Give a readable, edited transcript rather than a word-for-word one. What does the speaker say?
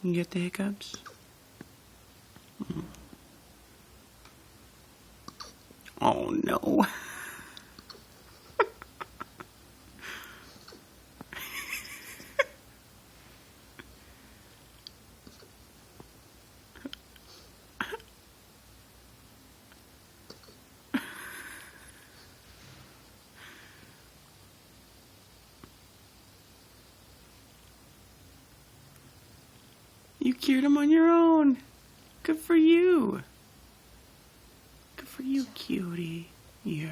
You get the hiccups? Oh no. You cured him on your own. Good for you. Good for you, cutie. Yes.